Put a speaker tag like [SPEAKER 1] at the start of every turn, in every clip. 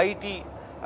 [SPEAKER 1] IT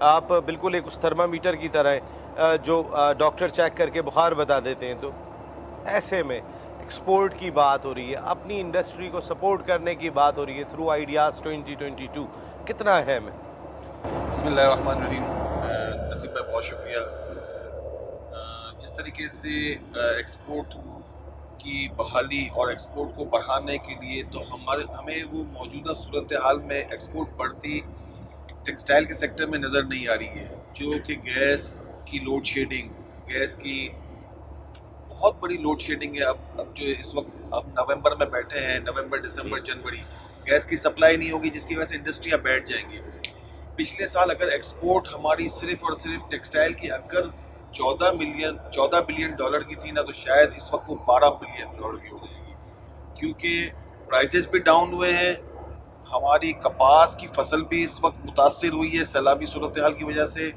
[SPEAKER 1] آپ بالکل ایک اس تھرمامیٹر کی طرح ہیں جو ڈاکٹر چیک کر کے بخار بتا دیتے ہیں. تو ایسے میں ایکسپورٹ کی بات ہو رہی ہے, اپنی انڈسٹری کو سپورٹ کرنے کی بات ہو رہی ہے تھرو آئیڈیاز 2022, کتنا اہم ہے؟
[SPEAKER 2] بسم اللہ الرحمن الرحیم. نصیب بھائی بہت شکریہ. جس طریقے سے ایکسپورٹ کی بحالی اور ایکسپورٹ کو بڑھانے کے لیے تو ہمیں وہ موجودہ صورتحال میں ایکسپورٹ بڑھتی ٹیکسٹائل کے سیکٹر میں نظر نہیں آ رہی ہے, جو کہ گیس کی لوڈ شیڈنگ, گیس کی بہت بڑی لوڈ شیڈنگ ہے. اب جو اس وقت اب نومبر میں بیٹھے ہیں, نومبر دسمبر جنوری, گیس کی سپلائی نہیں ہوگی جس کی وجہ سے انڈسٹریاں بیٹھ جائیں گی. پچھلے سال اگر ایکسپورٹ ہماری صرف اور صرف ٹیکسٹائل کی اگر 14 بلین ڈالر کی تھی نا, تو شاید اس وقت وہ 12 بلین ڈالر کی ہو جائے گی, کیونکہ پرائسز بھی ڈاؤن ہوئے ہیں. ہماری کپاس کی فصل بھی اس وقت متاثر ہوئی ہے سیلابی صورتحال کی وجہ سے.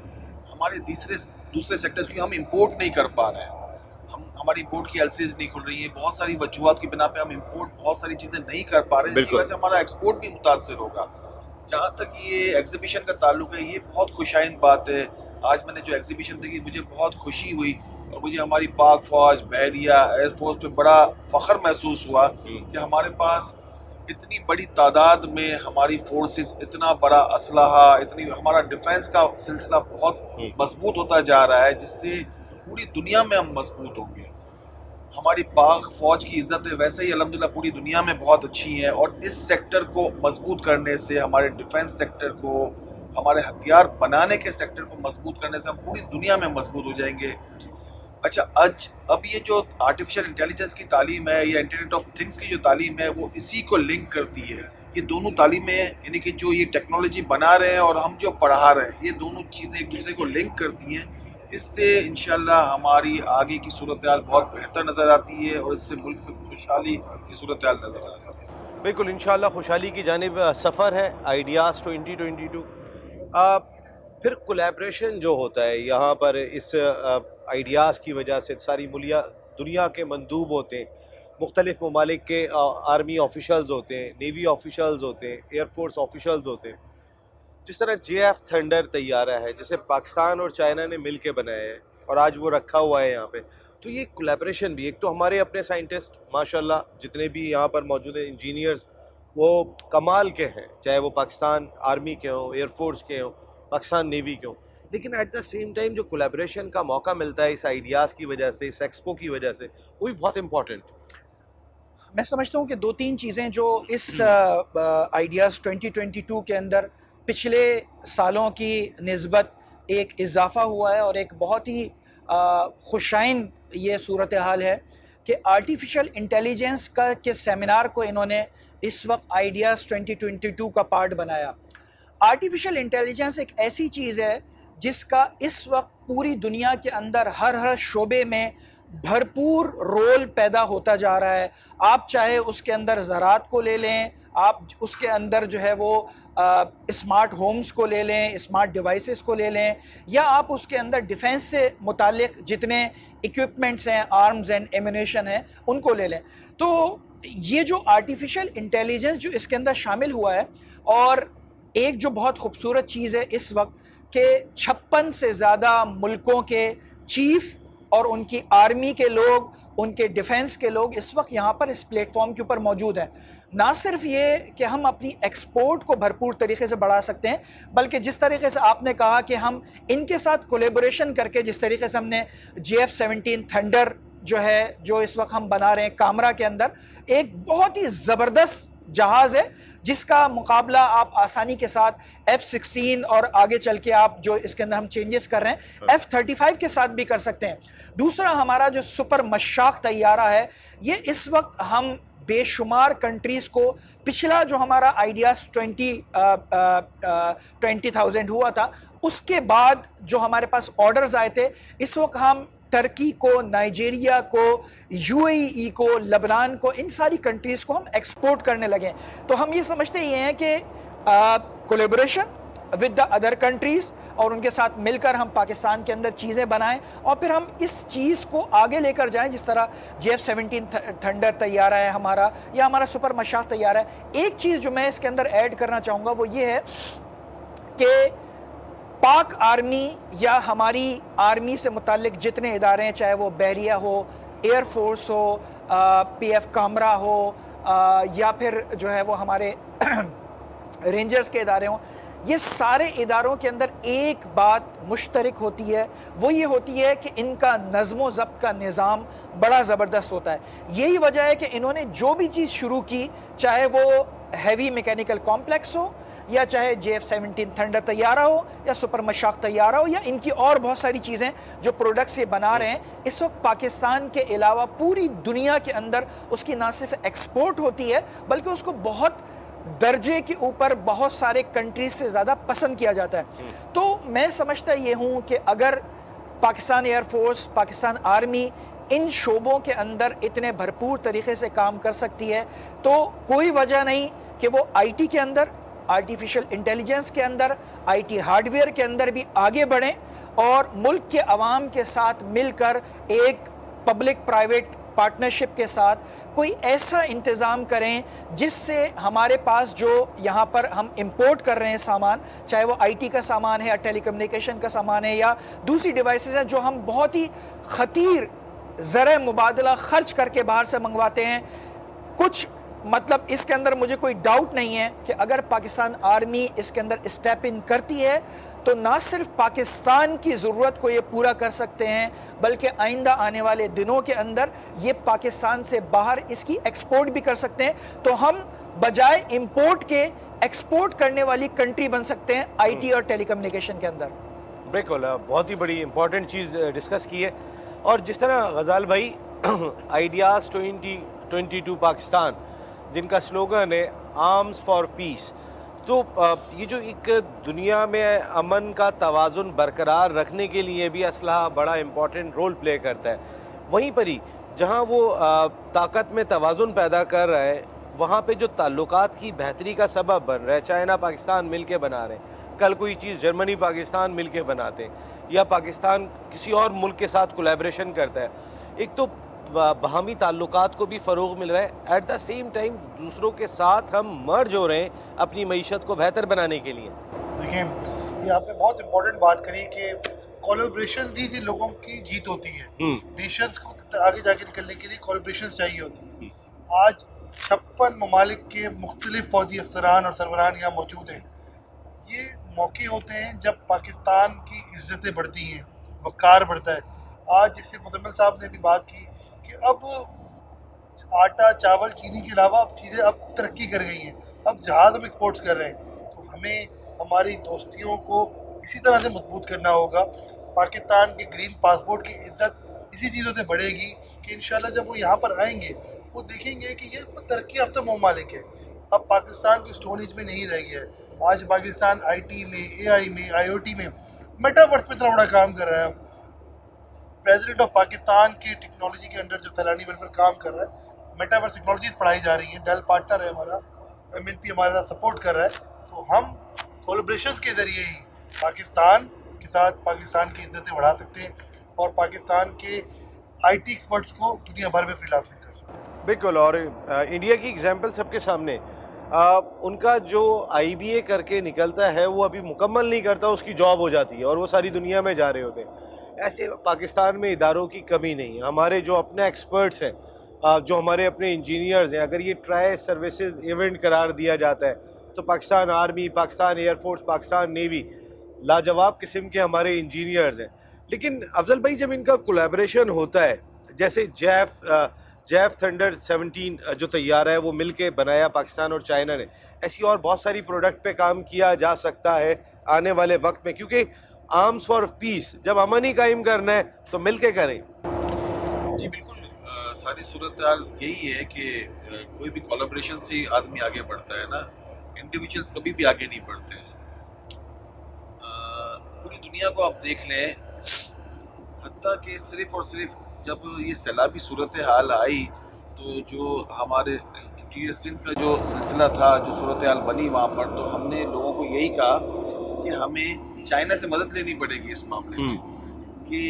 [SPEAKER 2] ہمارے دوسرے سیکٹرز کی ہم امپورٹ نہیں کر پا رہے ہیں, ہماری امپورٹ کی ایلسیز نہیں کھل رہی ہیں. بہت ساری وجوہات کی بنا پہ ہم امپورٹ بہت ساری چیزیں نہیں کر پا رہے ہیں, جس کی وجہ سے ہمارا ایکسپورٹ بھی متاثر ہوگا. جہاں تک یہ ایگزیبیشن کا تعلق ہے, یہ بہت خوشائند بات ہے. آج میں نے جو ایگزیبیشن دیکھی مجھے بہت خوشی ہوئی, اور مجھے ہماری پاک فوج, بحریہ, ایئر فورس پہ بڑا فخر محسوس ہوا کہ ہمارے پاس اتنی بڑی تعداد میں ہماری فورسز, اتنا بڑا اسلحہ, ہمارا ڈیفنس کا سلسلہ بہت مضبوط ہوتا جا رہا ہے, جس سے پوری دنیا میں ہم مضبوط ہوں گے. ہماری پاک فوج کی عزتیں ویسے ہی الحمدللہ پوری دنیا میں بہت اچھی ہیں, اور اس سیکٹر کو مضبوط کرنے سے, ہمارے ڈیفنس سیکٹر کو, ہمارے ہتھیار بنانے کے سیکٹر کو مضبوط کرنے سے ہم پوری دنیا میں مضبوط ہو جائیں گے. اچھا, اب یہ جو آرٹیفیشل انٹیلیجنس کی تعلیم ہے یا انٹرنیٹ آف تھنگس کی جو تعلیم ہے, وہ اسی کو لنک کرتی ہے. یہ دونوں تعلیمیں, یعنی کہ جو یہ ٹیکنالوجی بنا رہے ہیں اور ہم جو پڑھا رہے ہیں, یہ دونوں چیزیں ایک دوسرے کو لنک کرتی ہیں. اس سے انشاءاللہ ہماری آگے کی صورتحال بہت بہتر نظر آتی ہے, اور اس سے ملک میں خوشحالی کی صورتحال نظر آ رہی ہے.
[SPEAKER 1] بالکل انشاءاللہ خوشحالی کی جانب سفر ہے آئیڈیاز 2022. پھر کولیبریشن جو ہوتا ہے یہاں پر, اس آئیڈیاز کی وجہ سے ساری دنیا کے مندوب ہوتے ہیں, مختلف ممالک کے آرمی آفیشلز ہوتے ہیں, نیوی آفیشلز ہوتے ہیں, ایئر فورس آفیشلز ہوتے ہیں. جس طرح JF تھنڈر طیارہ ہے جسے پاکستان اور چائنا نے مل کے بنایا ہے, اور آج وہ رکھا ہوا ہے یہاں پہ, تو یہ کولیبریشن بھی, ایک تو ہمارے اپنے سائنٹسٹ ماشاءاللہ جتنے بھی یہاں پر موجود ہیں انجینئرز, وہ کمال کے ہیں, چاہے وہ پاکستان آرمی کے ہوں, ایئر فورس کے ہوں, پاکستان نیوی کے ہوں. لیکن ایٹ دا سیم ٹائم جو کولیبریشن کا موقع ملتا ہے اس آئیڈیاز کی وجہ سے, اس ایکسپو کی وجہ سے, وہ بھی بہت امپورٹنٹ.
[SPEAKER 3] میں سمجھتا ہوں کہ 2-3 چیزیں جو اس آئیڈیاز 2022 کے اندر پچھلے سالوں کی نسبت ایک اضافہ ہوا ہے, اور ایک بہت ہی خوشائند یہ صورتحال ہے کہ آرٹیفیشل انٹیلیجنس کے سیمینار کو انہوں نے اس وقت آئیڈیاز 2022 کا پارٹ بنایا. آرٹیفیشل انٹیلیجنس ایک ایسی چیز ہے جس کا اس وقت پوری دنیا کے اندر ہر شعبے میں بھرپور رول پیدا ہوتا جا رہا ہے. آپ چاہے اس کے اندر زراعت کو لے لیں, آپ اس کے اندر جو ہے وہ اسمارٹ ہومز کو لے لیں, اسمارٹ ڈیوائسز کو لے لیں, یا آپ اس کے اندر ڈیفنس سے متعلق جتنے ایکوپمنٹس ہیں, آرمز اینڈ ایمونیشن ہیں, ان کو لے لیں. تو یہ جو آرٹیفیشل انٹیلیجنس جو اس کے اندر شامل ہوا ہے, اور ایک جو بہت خوبصورت چیز ہے اس وقت کہ 56 سے زیادہ ملکوں کے چیف اور ان کی آرمی کے لوگ, ان کے ڈیفنس کے لوگ اس وقت یہاں پر اس پلیٹ فارم کے اوپر موجود ہیں. نہ صرف یہ کہ ہم اپنی ایکسپورٹ کو بھرپور طریقے سے بڑھا سکتے ہیں, بلکہ جس طریقے سے آپ نے کہا کہ ہم ان کے ساتھ کولیبوریشن کر کے, جس طریقے سے ہم نے JF-17 تھنڈر جو ہے, جو اس وقت ہم بنا رہے ہیں کامرا کے اندر, ایک بہت ہی زبردست جہاز ہے جس کا مقابلہ آپ آسانی کے ساتھ F-16 اور آگے چل کے آپ جو اس کے اندر ہم چینجز کر رہے ہیں F-35 کے ساتھ بھی کر سکتے ہیں. دوسرا ہمارا جو سپر مشاق طیارہ ہے, یہ اس وقت ہم بے شمار کنٹریز کو, پچھلا جو ہمارا آئیڈیاز 20,000 ہوا تھا, اس کے بعد جو ہمارے پاس آرڈرز آئے تھے, اس وقت ہم ترکی کو, نائجیریا کو, UAE کو, لبنان کو, ان ساری کنٹریز کو ہم ایکسپورٹ کرنے لگے. تو ہم یہ سمجھتے یہ ہیں کہ collaboration with the other countries, اور ان کے ساتھ مل کر ہم پاکستان کے اندر چیزیں بنائیں, اور پھر ہم اس چیز کو آگے لے کر جائیں. جس طرح JF-17 تھنڈر طیارہ ہے ہمارا, یا ہمارا سپر مشاق طیارہ ہے. ایک چیز جو میں اس کے اندر ایڈ کرنا چاہوں گا وہ یہ ہے کہ پاک آرمی یا ہماری آرمی سے متعلق جتنے ادارے ہیں، چاہے وہ بحریہ ہو، ایئر فورس ہو، پی ایف کامرا ہو، یا پھر جو ہے وہ ہمارے رینجرز کے ادارے ہوں، یہ سارے اداروں کے اندر ایک بات مشترک ہوتی ہے، وہ یہ ہوتی ہے کہ ان کا نظم و ضبط کا نظام بڑا زبردست ہوتا ہے. یہی وجہ ہے کہ انہوں نے جو بھی چیز شروع کی، چاہے وہ ہیوی میکینیکل کمپلیکس ہو، یا چاہے JF-17 تھنڈر طیارہ ہو، یا سپر مشاق طیارہ ہو، یا ان کی اور بہت ساری چیزیں جو پروڈکٹس یہ بنا رہے ہیں، اس وقت پاکستان کے علاوہ پوری دنیا کے اندر اس کی نہ صرف ایکسپورٹ ہوتی ہے، بلکہ اس کو بہت درجے کے اوپر بہت سارے کنٹریز سے زیادہ پسند کیا جاتا ہے. تو میں سمجھتا یہ ہوں کہ اگر Pakistan air force, Pakistan army ان شعبوں کے اندر اتنے بھرپور طریقے سے کام کر سکتی ہے، تو کوئی وجہ نہیں کہ وہ آئی ٹی کے اندر، آرٹیفیشل انٹیلیجنس کے اندر، آئی ٹی ہارڈ ویئر کے اندر بھی آگے بڑھیں اور ملک کے عوام کے ساتھ مل کر ایک پبلک پرائیویٹ پارٹنرشپ کے ساتھ کوئی ایسا انتظام کریں جس سے ہمارے پاس جو یہاں پر ہم امپورٹ کر رہے ہیں سامان، چاہے وہ آئی ٹی کا سامان ہے یا ٹیلی کمیونیکیشن کا سامان ہے یا دوسری ڈیوائسز ہیں جو ہم بہت ہی خطیر زرع مبادلہ خرچ کر کے باہر سے منگواتے ہیں، کچھ مطلب اس کے اندر مجھے کوئی ڈاؤٹ نہیں ہے کہ اگر پاکستان آرمی اس کے اندر اسٹیپ ان کرتی ہے تو نہ صرف پاکستان کی ضرورت کو یہ پورا کر سکتے ہیں، بلکہ آئندہ آنے والے دنوں کے اندر یہ پاکستان سے باہر اس کی ایکسپورٹ بھی کر سکتے ہیں. تو ہم بجائے امپورٹ کے ایکسپورٹ کرنے والی کنٹری بن سکتے ہیں آئی ٹی اور ٹیلی کمیونیکیشن کے اندر.
[SPEAKER 1] بالکل، بہت ہی بڑی امپورٹنٹ چیز ڈسکس کی ہے. اور جس طرح غزال بھائی آئیڈیاز 2022 پاکستان جن کا سلوگن ہے آرمز فار پیس، تو یہ جو ایک دنیا میں امن کا توازن برقرار رکھنے کے لیے بھی اسلحہ بڑا امپورٹنٹ رول پلے کرتا ہے. وہیں پر ہی جہاں وہ طاقت میں توازن پیدا کر رہا ہے، وہاں پہ جو تعلقات کی بہتری کا سبب بن رہا ہے، چائنا پاکستان مل کے بنا رہے ہیں، کل کوئی چیز جرمنی پاکستان مل کے بناتے ہیں، یا پاکستان کسی اور ملک کے ساتھ کولیبریشن کرتا ہے، ایک تو باہمی تعلقات کو بھی فروغ مل رہا ہے، ایٹ دا سیم ٹائم دوسروں کے ساتھ ہم مرج ہو رہے ہیں اپنی معیشت کو بہتر بنانے کے لیے.
[SPEAKER 4] دیکھیں، یہ آپ نے بہت امپورٹنٹ بات کری کہ کولیبریشن ہی لوگوں کی جیت ہوتی ہے. نیشنز کو آگے جا کے نکلنے کے لیے کولیبریشن چاہیے ہوتی ہے. آج 56 ممالک کے مختلف فوجی افسران اور سربراہان یہاں موجود ہیں. یہ موقع ہوتے ہیں جب پاکستان کی عزتیں بڑھتی ہیں، وقار بڑھتا ہے. آج جیسے مزمل صاحب نے بھی بات کی کہ اب آٹا، چاول، چینی کے علاوہ اب چیزیں اب ترقی کر گئی ہیں، اب جہاز ہم ایکسپورٹس کر رہے ہیں. تو ہمیں ہماری دوستیوں کو اسی طرح سے مضبوط کرنا ہوگا. پاکستان کے گرین پاسپورٹ کی عزت اسی چیزوں سے بڑھے گی کہ انشاءاللہ جب وہ یہاں پر آئیں گے وہ دیکھیں گے کہ یہ کوئی ترقی یافتہ ممالک ہے. اب پاکستان کوئی اسٹون ایج میں نہیں رہ گیا ہے. آج پاکستان آئی ٹی میں، اے آئی میں، آئی او ٹی میں، میٹاورس میں اتنا بڑا کام کر رہا ہے. پریزیڈنٹ آف پاکستان کی ٹیکنالوجی کے انڈر جو سیلانی ویلفیئر کام کر رہا ہے، میٹاورس ٹیکنالوجیز پڑھائی جا رہی ہیں. ڈیل پارٹنر ہے ہمارا، MNP ہمارے ساتھ سپورٹ کر رہا ہے. تو ہم کولیبریشن کے ذریعے ہی پاکستان کے ساتھ پاکستان کی عزتیں بڑھا سکتے ہیں اور پاکستان کے آئی ٹی ایکسپرٹس کو دنیا بھر میں فری لانسنگ کر سکتے ہیں.
[SPEAKER 1] بالکل، اور انڈیا کی ایگزامپل سب کے سامنے. ان کا جو IBA کر کے نکلتا ہے وہ ابھی مکمل نہیں کرتا، اس کی جاب ہو جاتی ہے اور وہ ساری دنیا میں جا رہے ہوتے ہیں. ایسے پاکستان میں اداروں کی کمی نہیں ہے. ہمارے جو اپنے ایکسپرٹس ہیں، جو ہمارے اپنے انجینئرز ہیں، اگر یہ ٹرائی سروسز ایونٹ قرار دیا جاتا ہے تو Pakistan army, Pakistan air force, Pakistan navy, لاجواب قسم کے ہمارے انجینئرز ہیں. لیکن افضل بھائی، جب ان کا کولیبریشن ہوتا ہے، جیسے JF تھنڈر 17 جو طیارہ ہے وہ مل کے بنایا پاکستان اور چائنا نے، ایسی اور بہت ساری پروڈکٹ پہ کام کیا جا سکتا ہے آنے والے وقت میں، کیونکہ آرمز فار پیس جب امن ہی قائم کرنا ہے تو مل کے کریں.
[SPEAKER 2] جی بالکل، ساری صورتحال یہی ہے کہ کوئی بھی کولیبریشن سے آدمی آگے بڑھتا ہے نا. انڈیویجولس کبھی بھی آگے نہیں بڑھتے ہیں. پوری دنیا کو آپ دیکھ لیں، حتیٰ کہ صرف اور صرف جب یہ سیلابی صورتحال آئی تو جو ہمارے انٹیریئر سندھ کا جو سلسلہ تھا، جو صورتحال بنی وہاں پر، تو ہم نے لوگوں کو یہی کہا کہ ہمیں چائنا سے مدد لینی پڑے گی اس معاملے میں. کہ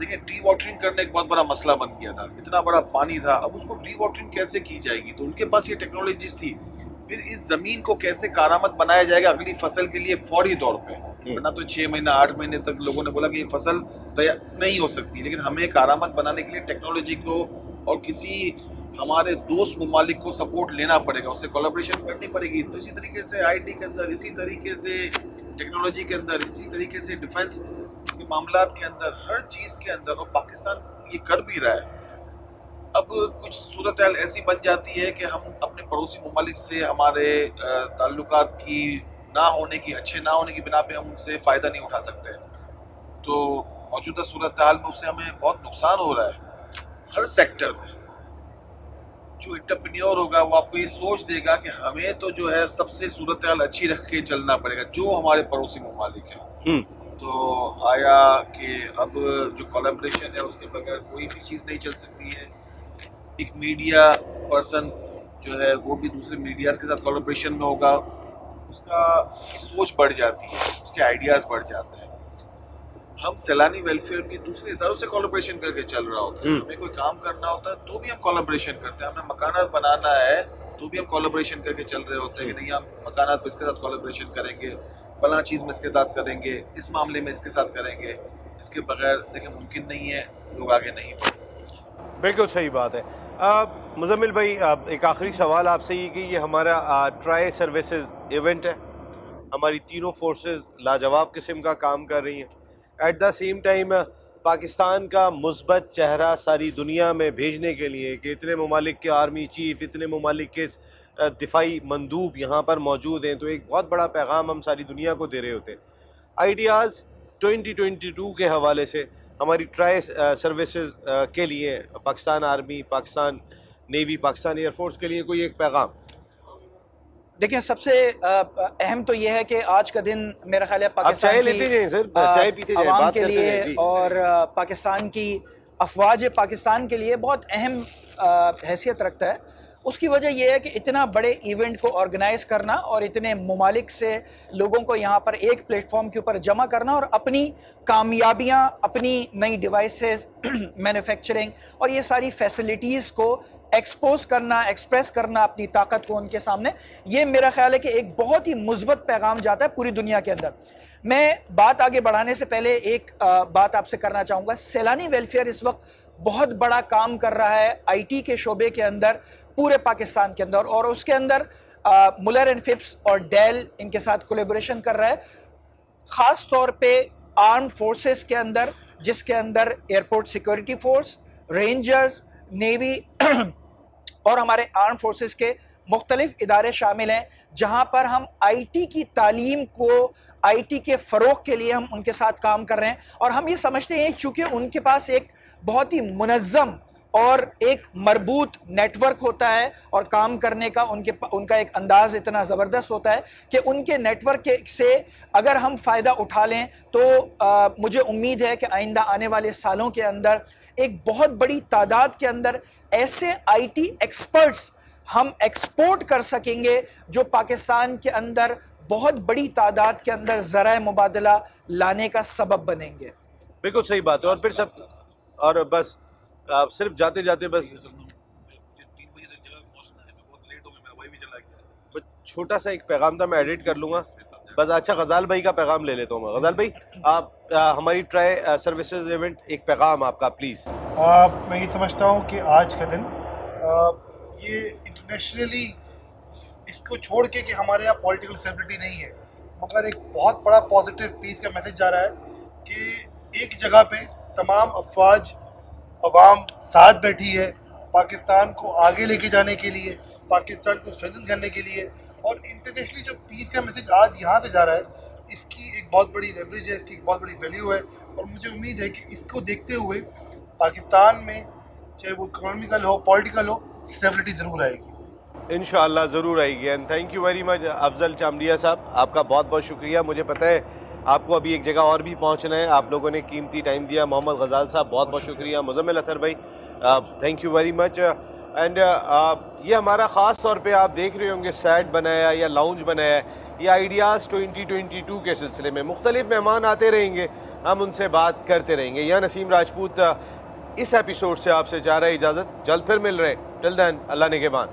[SPEAKER 2] دیکھیں، ڈی واٹرنگ کرنا ایک بہت بڑا مسئلہ بن گیا تھا. اتنا بڑا پانی تھا، اب اس کو ڈی واٹرنگ کیسے کی جائے گی؟ تو ان کے پاس یہ ٹیکنالوجیز تھی پھر اس زمین کو کیسے کارآمد بنایا جائے گا اگلی فصل کے لیے فوری طور پہ. ورنہ تو 6 مہینہ 8 مہینے تک لوگوں نے بولا کہ یہ فصل نہیں ہو سکتی، لیکن ہمیں کارآمد بنانے کے لیے ٹیکنالوجی کو اور کسی ہمارے دوست ممالک کو سپورٹ لینا پڑے گا، اس سے کولیبریشن کرنی پڑے گی. تو اسی طریقے سے آئی ٹی کے اندر، اسی طریقے سے ٹیکنالوجی کے اندر، اسی طریقے سے ڈیفنس کے معاملات کے اندر، ہر چیز کے اندر، اور پاکستان یہ کر بھی رہا ہے. اب کچھ صورتحال ایسی بن جاتی ہے کہ ہم اپنے پڑوسی ممالک سے ہمارے تعلقات کی نہ ہونے کی، اچھے نہ ہونے کی بنا پہ ہم ان سے فائدہ نہیں اٹھا سکتے. تو موجودہ صورتحال میں اس سے ہمیں بہت نقصان ہو رہا ہے ہر سیکٹر میں. جو انٹرپرینیور ہوگا وہ آپ کو یہ سوچ دے گا کہ ہمیں تو جو ہے سب سے صورتحال اچھی رکھ کے چلنا پڑے گا جو ہمارے پڑوسی ممالک ہیں. تو آیا کہ اب جو کولیبریشن ہے اس کے بغیر کوئی بھی چیز نہیں چل سکتی ہے. ایک میڈیا پرسن جو ہے وہ بھی دوسرے میڈیاز کے ساتھ کولیبریشن میں ہوگا، اس کی سوچ بڑھ جاتی ہے، اس کے آئیڈیاز بڑھ جاتے ہیں. ہم سیلانی ویلفیئر بھی دوسرے اداروں سے کولیبریشن کر کے چل رہا ہوتا ہے. ہمیں کوئی کام کرنا ہوتا ہے تو بھی ہم کولیبریشن کرتے ہیں. ہمیں مکانات بنانا ہے تو بھی ہم کولیبریشن کر کے چل رہے ہوتے ہیں کہ نہیں ہم مکانات پہ اس کے ساتھ کولیبریشن کریں گے، فلاں چیز میں اس کے ساتھ کریں گے، اس معاملے میں اس کے ساتھ کریں گے. اس کے بغیر دیکھیں ممکن نہیں ہے، لوگ آگے نہیں بڑھیں.
[SPEAKER 1] بالکل صحیح بات ہے. مزمل بھائی ایک آخری سوال آپ سے یہ کہ یہ ہمارا ٹرائی سروسز ایونٹ ہے، ہماری تینوں فورسز لاجواب قسم کا کام کر رہی ہیں. At the same time Pakistan کا مثبت چہرہ ساری دنیا میں بھیجنے کے لیے کہ اتنے ممالک کے آرمی چیف، اتنے ممالک کے دفاعی مندوب یہاں پر موجود ہیں، تو ایک بہت بڑا پیغام ہم ساری دنیا کو دے رہے ہوتے ہیں. آئیڈیاز 2022 کے حوالے سے ہماری ٹرائی سروسز کے لیے Pakistan army, Pakistan navy, Pakistan air force کے لیے کوئی ایک پیغام؟
[SPEAKER 3] دیکھیں سب سے اہم تو یہ ہے کہ آج کا دن میرا خیال ہے
[SPEAKER 1] چائے لیتے جائیں سر، چائے پیتے جائیں،
[SPEAKER 3] عوام
[SPEAKER 1] بات
[SPEAKER 3] کے
[SPEAKER 1] کرتے
[SPEAKER 3] لیے
[SPEAKER 1] جائیں. جی
[SPEAKER 3] اور پاکستان کی افواج پاکستان کے لیے بہت اہم حیثیت رکھتا ہے. اس کی وجہ یہ ہے کہ اتنا بڑے ایونٹ کو آرگنائز کرنا اور اتنے ممالک سے لوگوں کو یہاں پر ایک پلیٹ فارم کے اوپر جمع کرنا اور اپنی کامیابیاں، اپنی نئی ڈیوائسز، مینوفیکچرنگ اور یہ ساری فیسلٹیز کو ایکسپوز کرنا، ایکسپریس کرنا اپنی طاقت کو ان کے سامنے، یہ میرا خیال ہے کہ ایک بہت ہی مثبت پیغام جاتا ہے پوری دنیا کے اندر. میں بات آگے بڑھانے سے پہلے ایک بات آپ سے کرنا چاہوں گا. سیلانی ویلفیئر اس وقت بہت بڑا کام کر رہا ہے آئی ٹی کے شعبے کے اندر پورے پاکستان کے اندر، اور اس کے اندر ملر اینڈ فپس اور ڈیل ان کے ساتھ کولیبریشن کر رہا ہے، خاص طور پہ آرم فورسز کے اندر، جس کے اندر airport security force, rangers, navy اور ہمارے آرم فورسز کے مختلف ادارے شامل ہیں، جہاں پر ہم آئی ٹی کی تعلیم کو، آئی ٹی کے فروغ کے لیے ہم ان کے ساتھ کام کر رہے ہیں. اور ہم یہ سمجھتے ہیں چونکہ ان کے پاس ایک بہت ہی منظم اور ایک مربوط نیٹ ورک ہوتا ہے اور کام کرنے کا ان کا ایک انداز اتنا زبردست ہوتا ہے کہ ان کے نیٹ ورک سے اگر ہم فائدہ اٹھا لیں تو مجھے امید ہے کہ آئندہ آنے والے سالوں کے اندر ایک بہت بڑی تعداد کے اندر ایسے آئی ٹی ایکسپرٹس ہم ایکسپورٹ کر سکیں گے جو پاکستان کے اندر بہت بڑی تعداد کے اندر ذرائع مبادلہ لانے کا سبب بنیں گے.
[SPEAKER 1] بالکل صحیح بات ہے. اور پھر سب اور بس آپ صرف جاتے جاتے بس چھوٹا سا ایک پیغام تھا، میں ایڈٹ کر لوں گا بس. اچھا غزال بھائی کا پیغام لے لیتا ہوں میں. غزال بھائی آپ ہماری ٹرائی سروسز ایونٹ ایک پیغام آپ کا پلیز.
[SPEAKER 4] میں یہ سمجھتا ہوں کہ آج کا دن یہ انٹرنیشنلی اس کو چھوڑ کے کہ ہمارے یہاں پولیٹیکل سیلیبریٹی نہیں ہے، مگر ایک بہت بڑا پازیٹیو پیس کا میسج جا رہا ہے کہ ایک جگہ پہ تمام افواج، عوام ساتھ بیٹھی ہے پاکستان کو آگے لے کے جانے کے لیے، پاکستان کو اسٹرینتھن کرنے کے لیے. اور انٹرنیشنلی جو پیس کا میسج آج یہاں سے جا رہا ہے، اس کی ایک بہت بڑی لیوریج ہے، اس کی ایک بہت بڑی ویلیو ہے. اور مجھے امید ہے کہ اس کو دیکھتے ہوئے پاکستان میں چاہے وہ اکنامیکل ہو، پولیٹیکل ہو، اسٹیبلٹی ضرور آئے گی.
[SPEAKER 1] انشاءاللہ ضرور آئے گی. And thank you very much Afzal Chamaria صاحب، آپ کا بہت بہت شکریہ. مجھے پتہ ہے آپ کو ابھی ایک جگہ اور بھی پہنچنا ہے، آپ لوگوں نے قیمتی ٹائم دیا. محمد غزال صاحب بہت بہت شکریہ. مزمل اطہر بھائی thank you very much. And یہ ہمارا خاص طور پہ آپ دیکھ رہے ہوں گے سیٹ بنایا یا لاؤنج بنایا ہے، یہ آئیڈیاز 2022 کے سلسلے میں مختلف مہمان آتے رہیں گے، ہم ان سے بات کرتے رہیں گے. یا نسیم راجپوت اس ایپیسوڈ سے آپ سے چاہ رہا ہے اجازت، جلد پھر مل رہے. ٹل دین اللہ نگہبان.